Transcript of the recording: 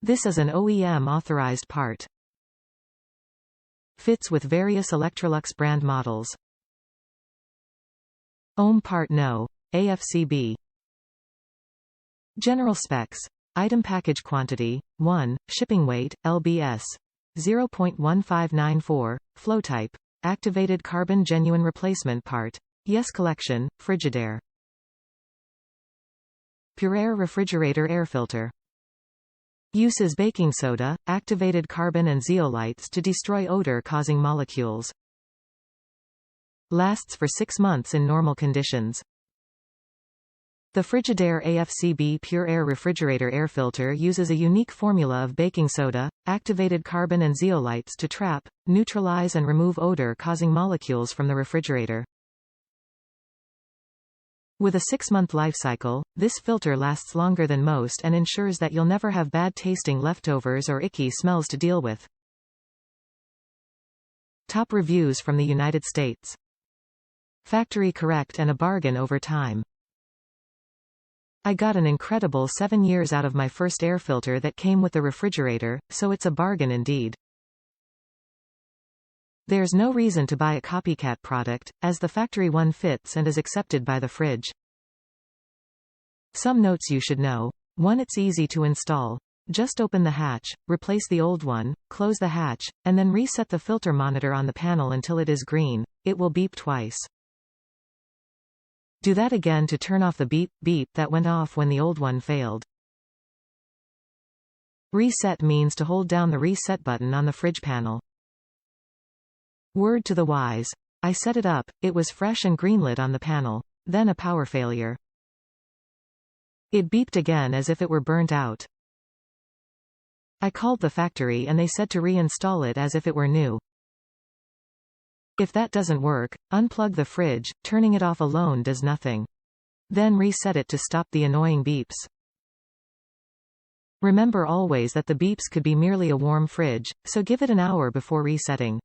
This is an OEM-authorized part. Fits with various Electrolux brand models. O.E.M. Part No. AFCB. General specs. Item package quantity, 1, shipping weight, lbs. 0.1594, flow type. Activated carbon genuine replacement part. Yes collection, Frigidaire. PureAir refrigerator air filter. Uses baking soda, activated carbon and zeolites to destroy odor-causing molecules. Lasts for 6 months in normal conditions. The Frigidaire AFCB PureAir refrigerator air filter uses a unique formula of baking soda, activated carbon and zeolites to trap, neutralize and remove odor-causing molecules from the refrigerator. With a 6-month life cycle, this filter lasts longer than most and ensures that you'll never have bad-tasting leftovers or icky smells to deal with. Top reviews from the United States. Factory correct and a bargain over time. I got an incredible 7 years out of my first air filter that came with the refrigerator, so it's a bargain indeed. There's no reason to buy a copycat product, as the factory one fits and is accepted by the fridge. Some notes you should know. 1. It's easy to install. Just open the hatch, replace the old one, close the hatch, and then reset the filter monitor on the panel until it is green. It will beep twice. Do that again to turn off the beep, beep that went off when the old one failed. Reset means to hold down the reset button on the fridge panel. Word to the wise. I set it up, it was fresh and greenlit on the panel. Then a power failure. It beeped again as if it were burnt out. I called the factory and they said to reinstall it as if it were new. If that doesn't work, unplug the fridge, turning it off alone does nothing. Then reset it to stop the annoying beeps. Remember always that the beeps could be merely a warm fridge, so give it an hour before resetting.